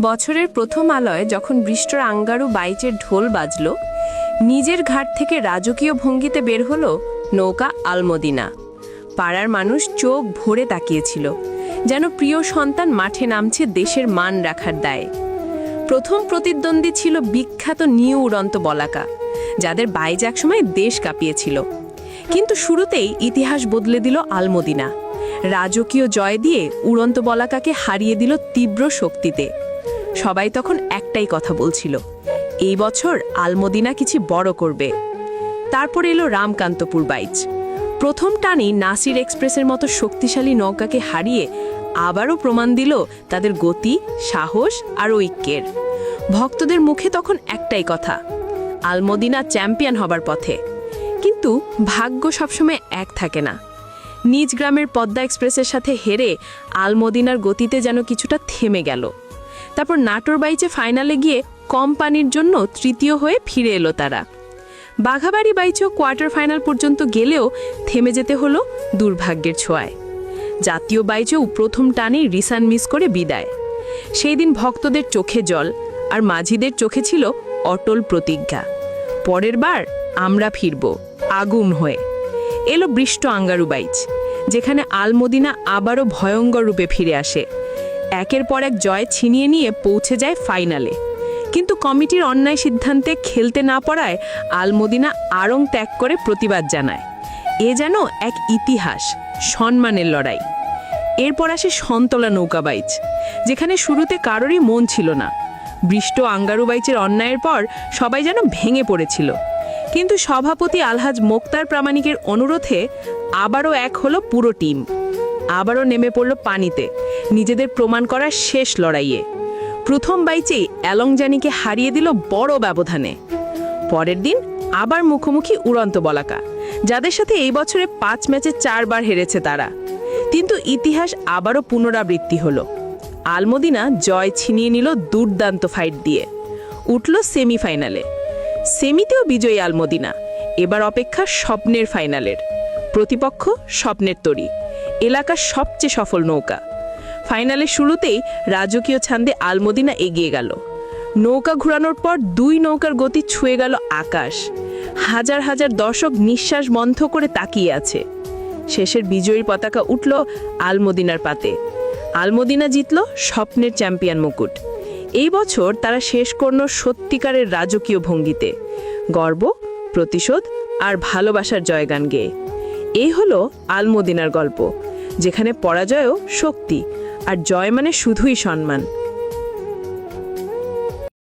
বছরের প্রথম আলোয় যখন বৃষ্টর আঙ্গারু বাইচের ঢোল বাজল, নিজের ঘাট থেকে রাজকীয় ভঙ্গিতে বের হলো নৌকা আলমদিনা। পাড়ার মানুষ চোখ ভরে তাকিয়েছিল, যেন প্রিয় সন্তান মাঠে নামছে দেশের মান রাখার দায়ে। প্রথম প্রতিদ্বন্দ্বী ছিল বিখ্যাত নিউ উড়ন্ত বলাকা, যাদের বাইচ একসময় দেশ কাঁপিয়েছিল। কিন্তু শুরুতেই ইতিহাস বদলে দিল আলমদিনা। রাজকীয় জয় দিয়ে উড়ন্ত বলাকাকে হারিয়ে দিল তীব্র শক্তিতে। সবাই তখন একটাই কথা বলছিল, এই বছর আলমদিনা কিছু বড় করবে। তারপর এলো রামকান্তপুর বাইচ। প্রথম টানেই নাসির এক্সপ্রেসের মতো শক্তিশালী নৌকাকে হারিয়ে আবারও প্রমাণ দিল তাদের গতি, সাহস আর ঐক্যের। ভক্তদের মুখে তখন একটাই কথা, আলমদিনা চ্যাম্পিয়ন হবার পথে। কিন্তু ভাগ্য সবসময় এক থাকে না। নিজ গ্রামের পদ্মা এক্সপ্রেসের সাথে হেরে আলমদিনার গতিতে যেন কিছুটা থেমে গেল। তারপর নাটোর বাইচে ফাইনালে গিয়ে কম পানির জন্য তৃতীয় হয়ে ফিরে এলো তারা। বাঘাবাড়ি বাইচেও কোয়ার্টার ফাইনাল পর্যন্ত গেলেও থেমে যেতে হলো দুর্ভাগ্যের ছোঁয়ায়। জাতীয় বাইচেও প্রথম টানেই রিসান মিস করে বিদায়। সেই দিন ভক্তদের চোখে জল, আর মাঝিদের চোখে ছিল অটল প্রতিজ্ঞা, পরের বার আমরা ফিরব আগুন হয়ে। এলো বৃষ্ট আঙ্গারু বাইচ, যেখানে আলমদিনা আবারও ভয়ঙ্কর রূপে ফিরে আসে। একের পর এক জয় ছিনিয়ে নিয়ে পৌঁছে যায় ফাইনালে। কিন্তু কমিটির অন্যায় সিদ্ধান্তে খেলতে না পারায় আলমদিনা আড়ং ত্যাগ করে প্রতিবাদ জানায়। এ যেন এক ইতিহাস, সম্মানের লড়াই। এরপর আসে সন্তলা নৌকা বাইচ, যেখানে শুরুতে কারোরই মন ছিল না। বৃষ্ট আঙ্গারু বাইচের অন্যায়ের পর সবাই যেন ভেঙে পড়েছিল। কিন্তু সভাপতি আলহাজ মোক্তার প্রামাণিকের অনুরোধে আবারও এক হলো পুরো টিম। আবারও নেমে পড়ল পানিতে, নিজেদের প্রমাণ করার শেষ লড়াইয়ে। প্রথম বাইচেই অ্যালংজানিকে হারিয়ে দিল বড় ব্যবধানে। পরের দিন আবার মুখোমুখি উড়ন্ত বলাকা, যাদের সাথে এই বছরে 5 ম্যাচে 4 বার হেরেছে তারা। কিন্তু ইতিহাস আবারও পুনরাবৃত্তি হলো। আলমদিনা জয় ছিনিয়ে নিল দুর্দান্ত ফাইট দিয়ে, উঠল সেমিফাইনালে। সেমিতেও বিজয়ী আলমদিনা। এবার অপেক্ষা স্বপ্নের ফাইনালের। প্রতিপক্ষ স্বপ্নের তরী, এলাকার সবচেয়ে সফল নৌকা। ফাইনালের শুরুতেই রাজকীয় ছান্দে আলমদিনা এগিয়ে গেল। নৌকা ঘুরানোর পর 2 নৌকার গতি ছুঁয়ে গেল আকাশ। হাজার হাজার দর্শক নিঃশ্বাস বন্ধ করে তাকিয়ে আছে। শেষের বিজয়ীর পতাকা উঠল আলমদিনার পাতে। আলমদিনা জিতল স্বপ্নের চ্যাম্পিয়ন মুকুট। এই বছর তারা শেষ করল সত্যিকারের রাজকীয় ভঙ্গিতে, গর্ব, প্রতিশোধ আর ভালোবাসার জয়গান গেয়ে। এই হলো আলমদিনার গল্প, যেখানে পরাজয়ও শক্তি আর জয় মানে শুধুই সম্মান।